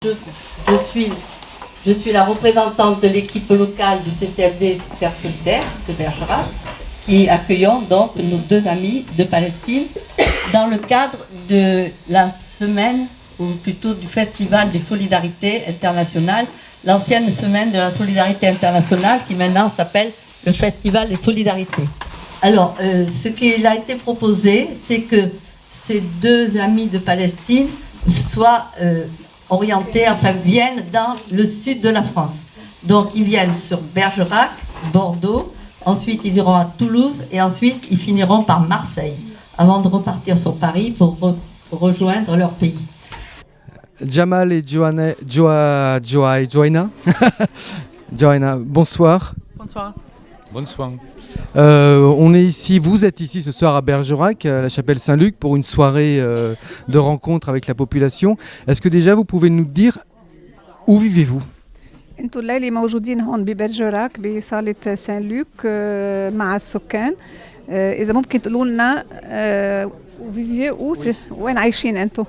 Je, je suis, je suis la représentante de l'équipe locale du CCFD Terre sur Terre de Bergerac, qui accueillons donc nos deux amis de Palestine dans le cadre de la semaine, ou plutôt du Festival des Solidarités Internationales, l'ancienne semaine de la Solidarité Internationale qui maintenant s'appelle le Festival des Solidarités. Alors, ce qui a été proposé, c'est que ces deux amis de Palestine soient orientés, enfin viennent dans le sud de la France. Donc ils viennent sur Bergerac, Bordeaux, ensuite ils iront à Toulouse et ensuite ils finiront par Marseille, avant de repartir sur Paris pour rejoindre leur pays. Jamal et Johanna, Johanna, bonsoir. Bonsoir. Bonsoir. On est ici, vous êtes ici ce soir à Bergerac, à la chapelle Saint-Luc, pour une soirée de rencontre avec la population. Est-ce que déjà vous pouvez nous dire où vivez-vous? انتوا الليلة موجودين هون ببرجراك بصالة سان لوك مع السكان. إذا ممكن تقولوا لنا وين عايشين أنتوا؟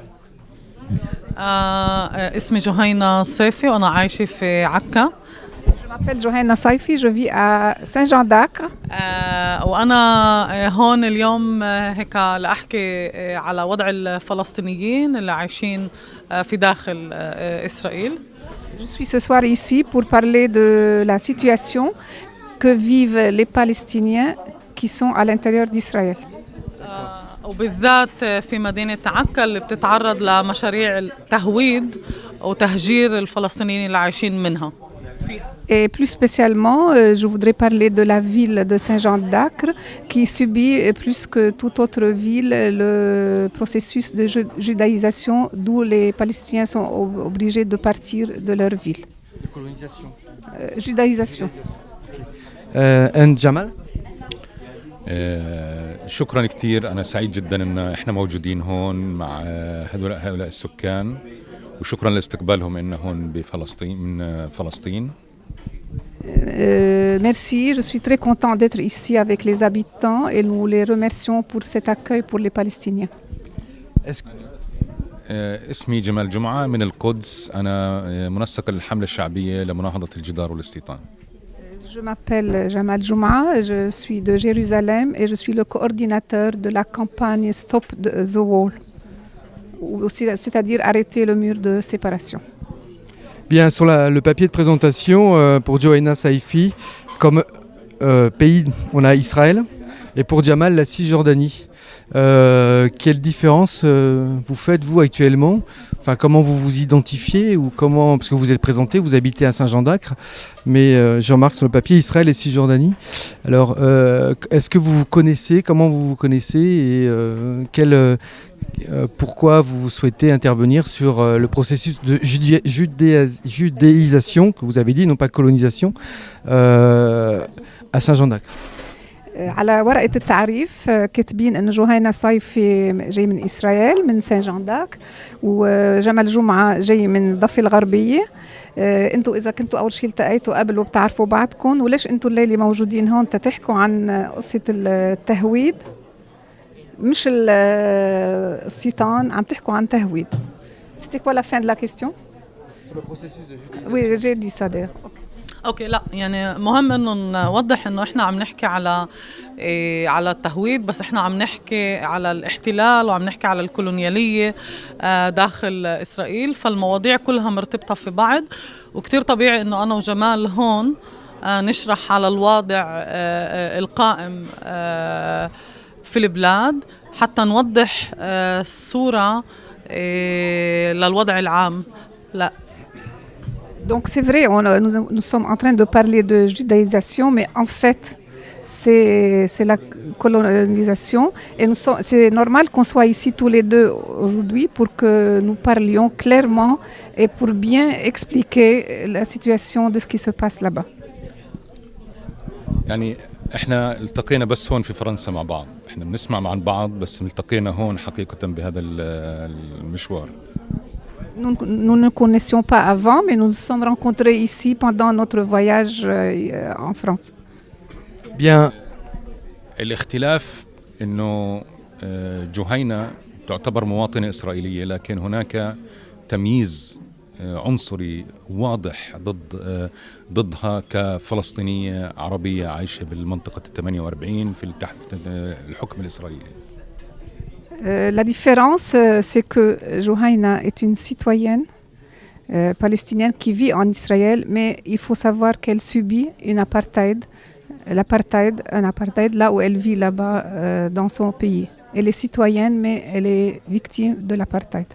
اسمي جهينة صيفي وأنا عايشة في عكا. Je m'appelle Johanna Saifi, je vis à Saint-Jean-d'Acre. وأنا هون اليوم هيك لأحكي على وضع الفلسطينيين اللي عايشين في داخل إسرائيل. Je suis ce soir ici pour parler de la situation que vivent les Palestiniens qui sont à l'intérieur d'Israël. وبالذات في مدينة عكا اللي بتتعرض لمشاريع التهويد وتهجير الفلسطينيين اللي عايشين منها. Et plus spécialement, je voudrais parler de la ville de Saint-Jean-d'Acre qui subit plus que toute autre ville le processus de judaïsation d'où les Palestiniens sont obligés de partir de leur ville. Colonisation. Judaïsation. And Jamal? شكرا كثير. أنا سعيد جدا أن إحنا موجودين هون مع هؤلاء السكان وشكرا لاستقبالهم إن هون بفلسطين من فلسطين. Merci, je suis très content d'être ici avec les habitants et nous les remercions pour cet accueil pour les Palestiniens. اسمي جمال جمعة من القدس. أنا منسق الحملة الشعبية لمناهضة الجدار والاستيطان. Je m'appelle Jamal Jouma, je suis de Jérusalem et je suis le coordinateur de la campagne Stop the Wall, c'est-à-dire arrêter le mur de séparation. Bien, sur le papier de présentation, pour Johanna Saifi, comme pays, on a Israël, et pour Jamal, la Cisjordanie. Quelle différence vous faites, vous, actuellement? Enfin, comment vous vous identifiez ou comment, parce que vous êtes présenté, vous habitez à Saint-Jean-d'Acre, mais je remarque sur le papier Israël et Cisjordanie. Alors, est-ce que vous vous connaissez? Comment vous vous connaissez? Et pourquoi vous souhaitez intervenir sur le processus de judéisation, que vous avez dit, non pas colonisation, à Saint-Jean-d'Acre? على ورقة التعريف كاتبين إن جهينة صيفي جاي من إسرائيل من سان جان داك وجمال جمعة جاي من الضفة الغربية. انتوا إذا كنتوا أول شيء التقيتوا قبل وبتعرفوا بعضكم وليش انتوا الليلة موجودين هون تتحكوا عن قصة التهويد مش الاستيطان عم تحكوا عن تهويد. C'était quoi la fin de la question? Sur le processus de judéisation. Oui, j'ai dit ça d'ailleurs. اوكي لا يعني مهم انه نوضح انه احنا عم نحكي على على التهويد بس احنا عم نحكي على الاحتلال وعم نحكي على الكولونيالية داخل اسرائيل، فالمواضيع كلها مرتبطة في بعض وكتير طبيعي انه انا وجمال هون نشرح على الوضع القائم في البلاد حتى نوضح الصورة للوضع العام. لا Donc c'est vrai, nous sommes en train de parler de judaïsation, mais en fait c'est la colonisation et c'est normal qu'on soit ici tous les deux aujourd'hui pour que nous parlions clairement et pour bien expliquer la situation de ce qui se passe là-bas. يعني احنا التقينا بس هون في فرنسا مع بعض، احنا بنسمع عن بعض بس التقينا هون حقيقة بهذا المشوار. Nous ne connaissions pas avant, mais nous nous sommes rencontrés ici pendant notre voyage en France. Bien. الاختلاف إنه جهينة تعتبر مواطنة إسرائيلية لكن هناك تمييز عنصري واضح ضدها كفلسطينية عربية عايشة بالمنطقة 48 في تحت الحكم الإسرائيلي. La différence, c'est que Johaina est une citoyenne palestinienne qui vit en Israël, mais il faut savoir qu'elle subit un apartheid là où elle vit là-bas dans son pays. Elle est citoyenne, mais elle est victime de l'apartheid.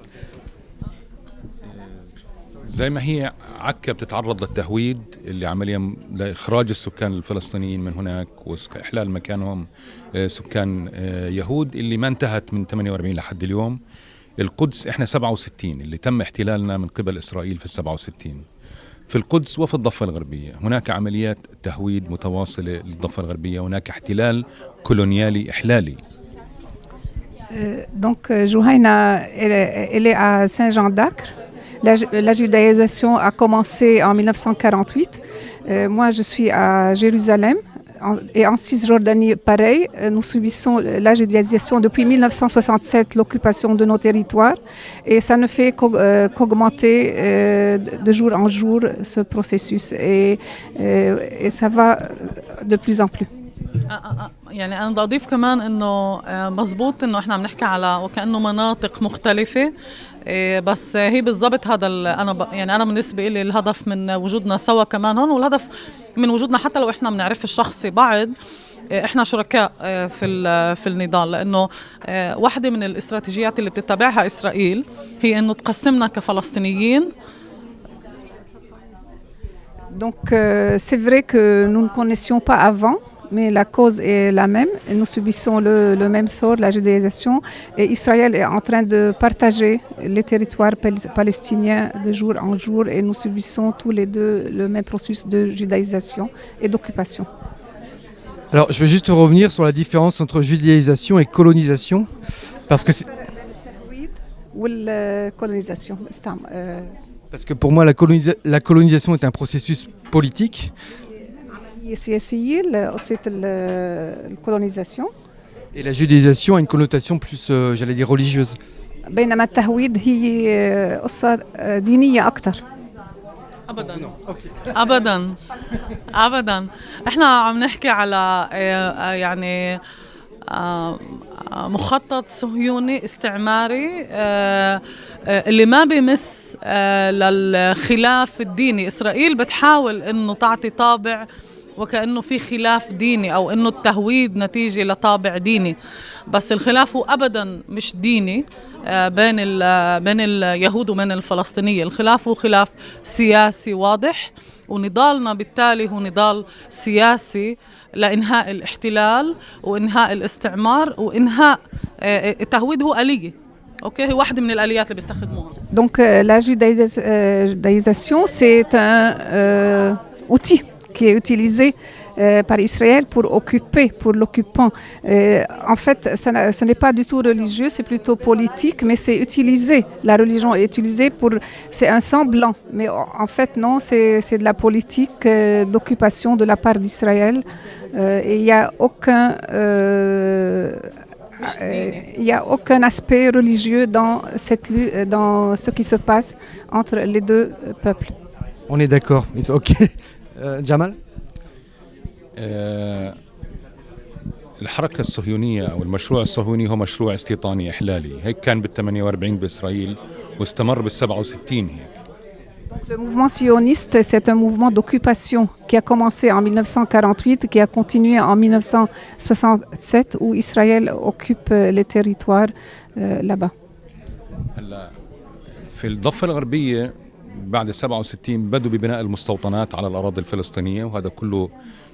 زي ما هي عكا بتتعرض للتهويد اللي عمليا لإخراج السكان الفلسطينيين من هناك وإحلال مكانهم سكان يهود اللي ما انتهت من 48 لحد اليوم. القدس احنا 67 اللي تم احتلالنا من قبل إسرائيل في 67. في القدس وفي الضفة الغربية هناك عمليات تهويد متواصلة للضفة الغربية، هناك احتلال كولونيالي إحلالي. Donc Johaina, elle est à Saint-Jean-d'Acre. La judaïsation a commencé en 1948. Moi, je suis à Jérusalem. Et en Cisjordanie, pareil, nous subissons la judaïsation depuis 1967, l'occupation de nos territoires. Et ça ne fait qu'augmenter de jour en jour ce processus. Et ça va de plus en plus. يعني أنا بدي أضيف كمان إنه مزبوط إنه إحنا عم نحكي على وكأنه مناطق مختلفة، بس هي بالضبط هذا يعني أنا بالنسبة لي الهدف من وجودنا سوا كمان هون، والهدف من وجودنا حتى لو إحنا بنعرف الشخصي بعض، إحنا شركاء في النضال، لأنه واحدة من الاستراتيجيات اللي بتتبعها إسرائيل هي إنه تقسمنا كفلسطينيين. Donc c'est vrai que nous ne connaissions pas avant, mais la cause est la même. Nous subissons le même sort, la judaïsation, et Israël est en train de partager les territoires palestiniens de jour en jour, et nous subissons tous les deux le même processus de judaïsation et d'occupation. Alors, je vais juste revenir sur la différence entre judéisation et colonisation, parce que ou la colonisation. Parce que pour moi, la colonisation est un processus politique. C'est la colonisation. Et la judéisation a une connotation plus, j'allais dire, religieuse. بينما التهويد هي قصة دينية أكتر. أبداً إحنا عم نحكي على يعني مخطط صهيوني استعماري اللي ما بيمس للخلاف الديني. إسرائيل بتحاول إنه تعطي طابع وكأنه في خلاف ديني أو إنه التهويد نتيجة لطابع ديني، بس الخلاف هو أبداً مش ديني بين اليهود وبين الفلسطينية. الخلاف هو خلاف سياسي واضح، ونضالنا بالتالي هو نضال سياسي لإنهاء الاحتلال وإنهاء الاستعمار وإنهاء التهويد. هو آلية، أوكي، هي واحدة من الآليات اللي بيستخدموها. Donc la judaïsation c'est un outil qui est utilisé par Israël pour occuper, pour l'occupant. En fait, ce n'est pas du tout religieux, c'est plutôt politique, mais c'est utilisé. La religion est utilisée pour... C'est un semblant, mais en fait, non, c'est de la politique d'occupation de la part d'Israël. Et il n'y a aucun aspect religieux dans ce qui se passe entre les deux peuples. On est d'accord. Ok. Jamal? الحركة الصهيونية أو المشروع الصهيوني هو مشروع استيطاني إحلالي، هيك كان بال48 بإسرائيل واستمر بال67 هيك. Le mouvement sioniste, c'est un mouvement d'occupation qui a commencé en 1948 et qui a continué en 1967 où Israël occupe les territoires là-bas. في الضفة الغربية بعد 67 بدوا ببناء المستوطنات على الأراضي الفلسطينية، وهذا كله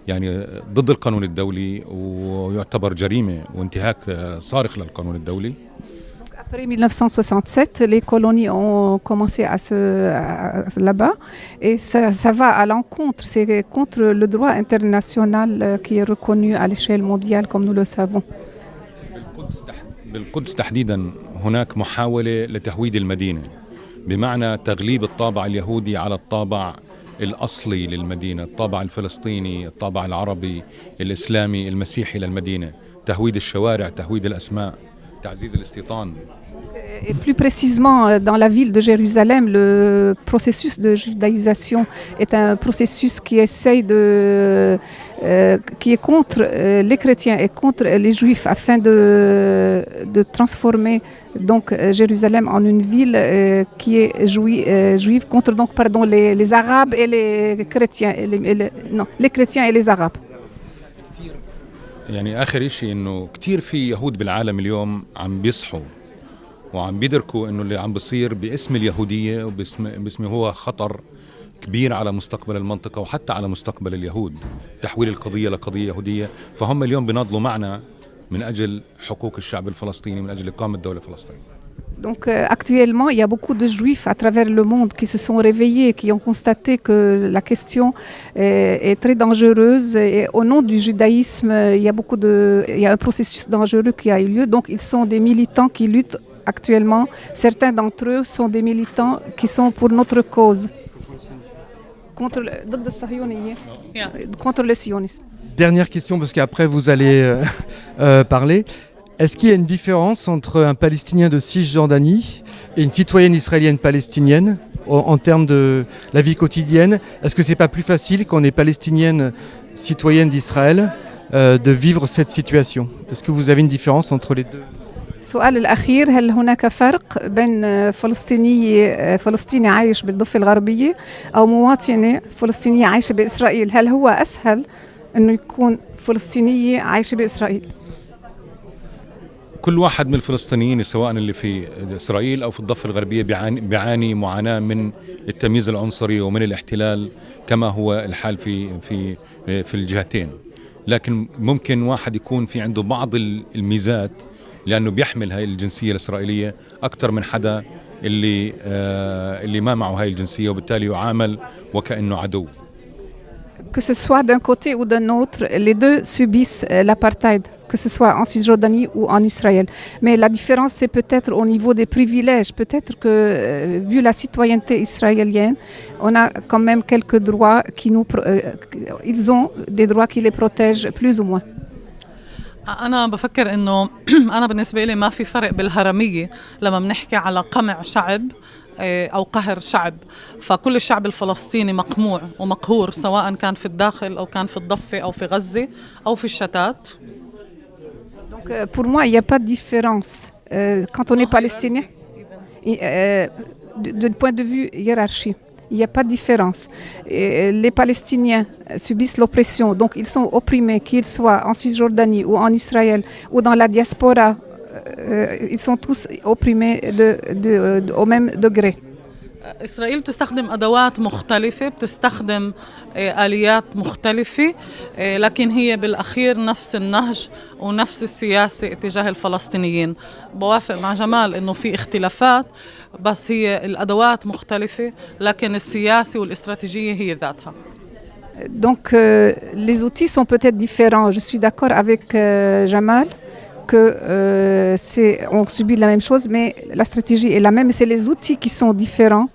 يعني ضد القانون الدولي ويعتبر جريمة وانتهاك صارخ للقانون الدولي. Après 1967, les colonies ont commencé là-bas et ça va à l'encontre, c'est contre le droit international qui est reconnu à l'échelle mondiale comme nous le savons. بالقدس تحديدا هناك محاولة لتهويد المدينة، بمعنى تغليب الطابع اليهودي على الطابع الأصلي للمدينة، الطابع الفلسطيني، الطابع العربي، الإسلامي، المسيحي للمدينة، تهويد الشوارع، تهويد الأسماء، تعزيز الاستيطان. Et plus précisément, dans la ville de Jérusalem, le processus de judaïsation est un processus qui essaye qui est contre les chrétiens et contre les juifs afin de transformer donc Jérusalem en une ville qui est juive contre donc les arabes et les chrétiens les chrétiens et les arabes. يعني آخر إشي إنه كتير في يهود بالعالم اليوم عم بيصحوا وعم بيدركوا إنه اللي عم بيصير باسم اليهودية وباسم هو خطر كبير على مستقبل المنطقة وحتى على مستقبل اليهود، تحويل القضية لقضية يهودية. فهم اليوم بيناضلوا معنا من أجل حقوق الشعب الفلسطيني، من أجل إقامة دولة فلسطين. Donc actuellement, il y a beaucoup de juifs à travers le monde qui se sont réveillés, qui ont constaté que la question est très dangereuse. Et au nom du judaïsme, il y a un processus dangereux qui a eu lieu. Donc ils sont des militants qui luttent actuellement. Certains d'entre eux sont des militants qui sont pour notre cause, contre le sionisme. Dernière question, parce qu'après vous allez parler. Est-ce qu'il y a une différence entre un Palestinien de Cisjordanie et une citoyenne israélienne palestinienne en termes de la vie quotidienne? Est-ce que c'est pas plus facile quand on est palestinienne citoyenne d'Israël de vivre cette situation? Est-ce que vous avez une différence entre les deux? السؤال الأخير: هل هناك فرق بين فلسطيني عايش بالضفة الغربية أو مواطنة فلسطينية عايشة بإسرائيل؟ هل هو أسهل إنه يكون فلسطينية عايشة بإسرائيل؟ كل واحد من الفلسطينيين سواء اللي في إسرائيل أو في الضفة الغربية بيعاني معاناة من التمييز العنصري ومن الاحتلال كما هو الحال في الجهتين. لكن ممكن واحد يكون في عنده بعض الميزات لأنه بيحمل هاي الجنسية الإسرائيلية أكثر من حدا اللي ما معه هاي الجنسية وبالتالي يعامل وكأنه عدو. Que ce soit d'un côté ou d'un autre, les deux subissent l'apartheid, que ce soit en Cisjordanie ou en Israël. Mais la différence, c'est peut-être au niveau des privilèges. Peut-être que, vu la citoyenneté israélienne, on a quand même quelques droits ils ont des droits qui les protègent plus ou moins. أنا بفكر إنه أنا بالنسبة لي ما في فرق بالهرمية لما بنحكي على قمع شعب أو قهر شعب. فكل الشعب الفلسطيني مقموع ومقهور سواء كان في الداخل أو كان في الضفة أو في غزة أو في الشتات. Donc pour moi, il n'y a pas de différence quand on est palestinien du point de vue hiérarchie. Il n'y a pas de différence. Les Palestiniens subissent l'oppression, donc ils sont opprimés, qu'ils soient en Cisjordanie ou en Israël ou dans la diaspora. Ils sont tous opprimés au même degré. إسرائيل بتستخدم أدوات مختلفة، بتستخدم آليات مختلفة، لكن هي بالأخير نفس النهج ونفس السياسة اتجاه الفلسطينيين. بوافق مع جمال إنه في اختلافات، بس هي الأدوات مختلفة لكن السياسة والاستراتيجية هي ذاتها. Donc les outils sont peut-être différents. Je suis d'accord avec Jamal que on subit la même chose, mais la stratégie est la même. C'est les outils qui sont différents.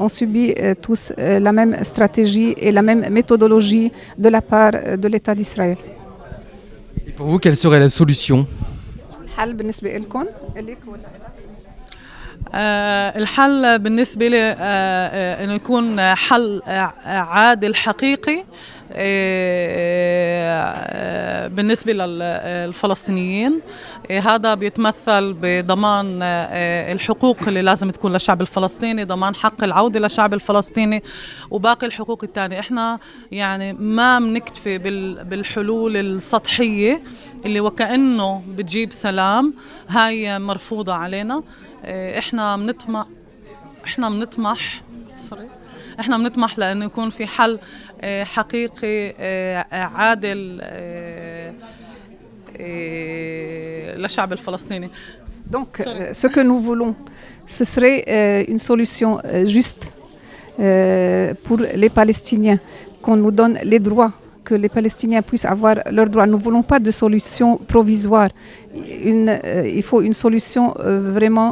On subit tous la même stratégie et la même méthodologie de la part de l'État d'Israël. Et pour vous, quelle serait la solution? الحل بالنسبة لي إنه يكون حل عادل حقيقي بالنسبة للفلسطينيين. هذا بيتمثل بضمان الحقوق اللي لازم تكون للشعب الفلسطيني، ضمان حق العودة للشعب الفلسطيني وباقي الحقوق الثانية. احنا يعني ما بنكتفي بالحلول السطحية اللي وكأنه بتجيب سلام، هاي مرفوضة علينا. احنا بنطمح لأنه يكون في حل حقيقي عادل للشعب الفلسطيني. Donc ce que nous voulons, ce serait une solution juste pour les Palestiniens, qu'on nous donne les droits, que les Palestiniens puissent avoir leurs droits. Nous ne voulons pas de solution provisoire. Il faut une solution vraiment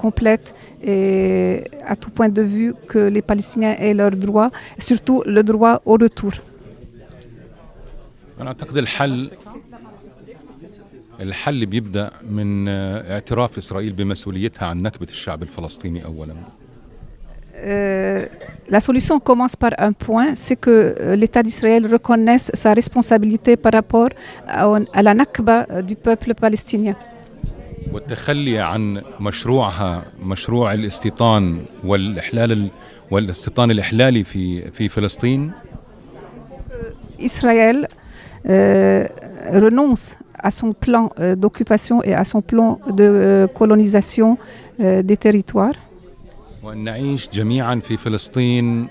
complète et à tout point de vue, que les Palestiniens aient leurs droits, surtout le droit au retour. أنا أعتقد الحل الحل بيبدأ من اعتراف إسرائيل بمسؤوليتها عن نكبة الشعب الفلسطيني أولاً. La solution commence par un point, c'est que l'État d'Israël reconnaisse sa responsabilité par rapport à la Nakba du peuple palestinien. والتخلي عن مشروعها مشروع الاستيطان والاستيطان الإحلالي في فلسطين. Israël renonce à son plan d'occupation et à son plan de colonisation des territoires. وأن نعيش جميعا في فلسطين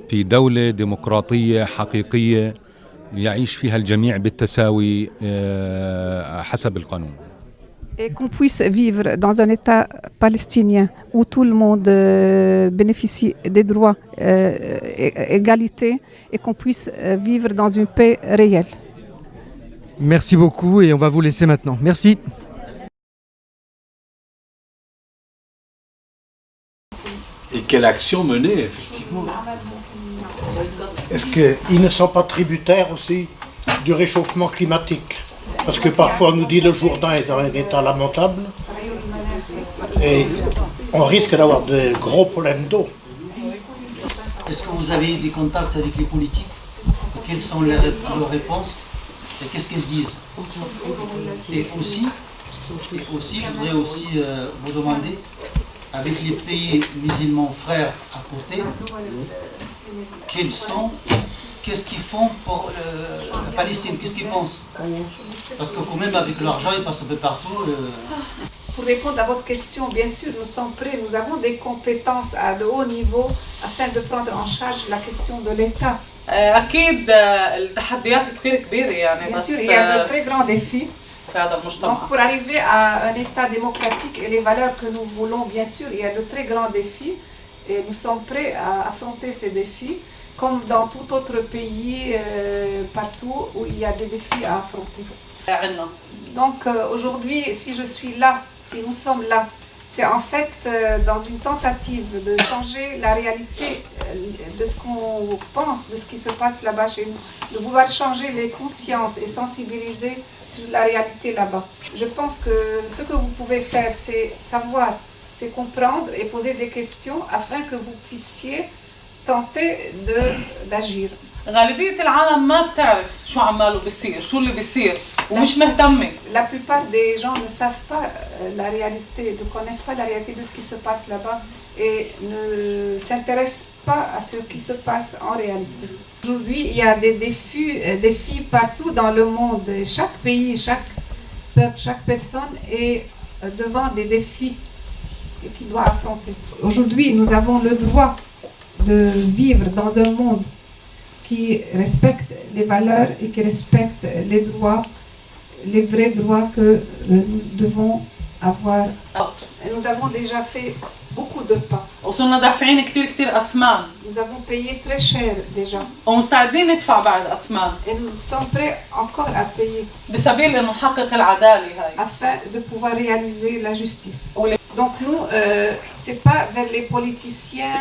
في دولة ديمقراطية حقيقية يعيش فيها الجميع بالتساوي حسب القانون. Et qu'on puisse vivre dans un État palestinien où tout le monde bénéficie des droits, égalité, et qu'on puisse vivre dans une paix réelle. Merci beaucoup et on va vous laisser maintenant. Merci. Et quelle action mener, effectivement. Est-ce qu'ils ne sont pas tributaires aussi du réchauffement climatique? Parce que parfois on nous dit le Jourdain est dans un état lamentable et on risque d'avoir de gros problèmes d'eau. Est-ce que vous avez des contacts avec les politiques? Et quelles sont leurs réponses? Et qu'est-ce qu'elles disent? Et aussi, je voudrais aussi vous demander, avec les pays musulmans frères à côté, qu'est-ce qu'ils font pour la Palestine? Qu'est-ce qu'ils pensent? Parce que quand même avec l'argent, ils passent un peu partout. Pour répondre à votre question, bien sûr, nous sommes prêts. Nous avons des compétences à de haut niveau afin de prendre en charge la question de l'État. أكيد التحديات كثير كبيرة يعني. Bien sûr, il y a de très grands défis. في هذا المجتمع. Donc, pour arriver à un État démocratique et les valeurs que nous voulons, bien sûr, il y a de très grands défis. Et nous sommes prêts à affronter ces défis, comme dans tout autre pays, partout où il y a des défis à affronter. Donc aujourd'hui, si je suis là, si nous sommes là, c'est en fait dans une tentative de changer la réalité de ce qu'on pense, de ce qui se passe là-bas chez nous, de vouloir changer les consciences et sensibiliser sur la réalité là-bas. Je pense que ce que vous pouvez faire, c'est savoir, c'est comprendre et poser des questions afin que vous puissiez tenter d'agir. غالبية العالم ما بتعرف شو عماله بيصير، شو اللي بيصير ومش مهتمة. La plupart des gens ne savent pas la réalité, ne connaissent pas la réalité de ce qui se passe là-bas et ne s'intéressent pas à ce qui se passe en réalité. Aujourd'hui, il y a des défis partout dans le monde. Chaque pays, chaque peuple, chaque personne est devant des défis qu'il doit affronter. Aujourd'hui, nous avons le droit de vivre dans un monde qui respecte les valeurs et qui respecte les droits, les vrais droits que nous devons avoir. Nous avons déjà fait beaucoup de pas. وصلنا دافعين كثير أثمان. Nous avons payé très cher déjà. ومستعدين ندفع بعد أثمان. Et nous sommes prêts encore à payer. بسبيل إنه نحقق العدالة هاي. Afin de pouvoir réaliser la justice. Donc nous, c'est pas vers les politiciens,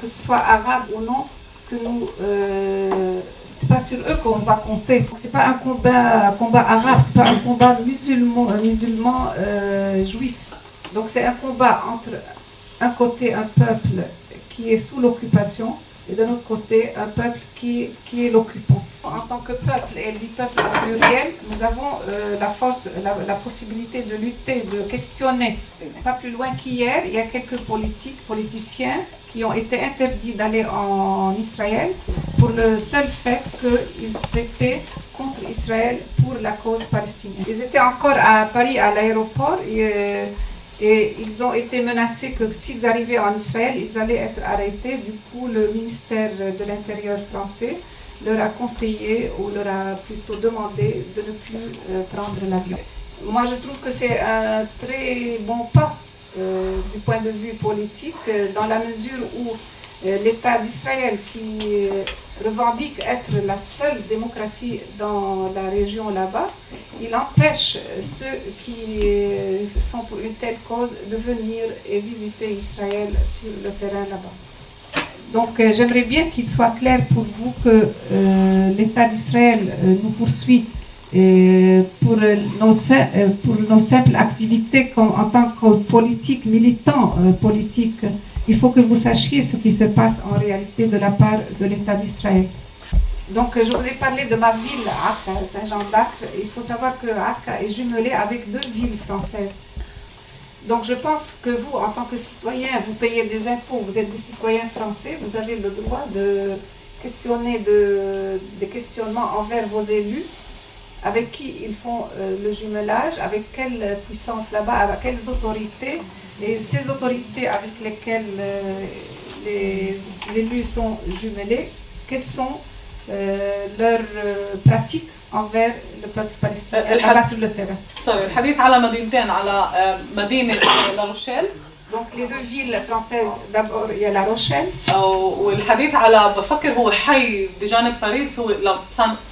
que ce soit arabes ou non, que nous, c'est pas sur eux qu'on va compter. C'est pas un combat arabe, c'est pas un combat musulman juif. Donc c'est un combat entre un côté un peuple qui est sous l'occupation et d'un autre côté un peuple qui est l'occupant. En tant que peuple, et elle dit peuple au pluriel, nous avons la force, la possibilité de lutter, de questionner. Pas plus loin qu'hier, il y a quelques politiciens qui ont été interdits d'aller en Israël pour le seul fait qu'ils étaient contre Israël pour la cause palestinienne. Ils étaient encore à Paris à l'aéroport et ils ont été menacés que s'ils arrivaient en Israël, ils allaient être arrêtés. Du coup, le ministère de l'Intérieur français leur a conseillé ou leur a plutôt demandé de ne plus prendre l'avion. Moi, je trouve que c'est un très bon pas du point de vue politique, dans la mesure où l'État d'Israël, qui revendique être la seule démocratie dans la région là-bas, il empêche ceux qui sont pour une telle cause de venir et visiter Israël sur le terrain là-bas. Donc j'aimerais bien qu'il soit clair pour vous que l'État d'Israël nous poursuit pour nos simples activités en tant que politique, militant politique, il faut que vous sachiez ce qui se passe en réalité de la part de l'État d'Israël. Donc, je vous ai parlé de ma ville, Akka, Saint-Jean-d'Acre. Il faut savoir que Akka est jumelée avec 2 villes françaises. Donc, je pense que vous, en tant que citoyen, vous payez des impôts, vous êtes des citoyens français, vous avez le droit de questionner des questionnements envers vos élus, avec qui ils font le jumelage, avec quelle puissance là-bas, avec quelles autorités, et ces autorités avec lesquelles les élus sont jumelés, quelles sont leurs pratiques envers le peuple palestinien là-bas sur le terrain. الحديث على مدينتين على مدينة لاروشيل. Donc les 2 villes françaises, d'abord il y a La Rochelle. والحديث على بفكر هو حي بجانب باريس هو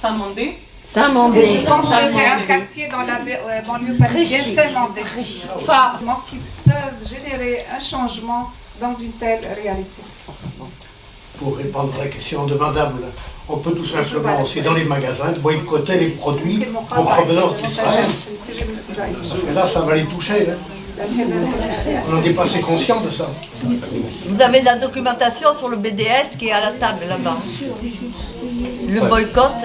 سان موندي. Et je pense que c'est un quartier dans la banlieue parisienne, Saint-Mandé, qui peuvent générer un changement dans une telle réalité. Pour répondre à la question de madame, là, on peut tout simplement aussi dans les magasins boycotter les produits en provenance d'Israël. Parce que là, ça va les toucher. Hein. On n'est pas assez conscient de ça. Vous avez la documentation sur le BDS qui est à la table là-bas. Le boycott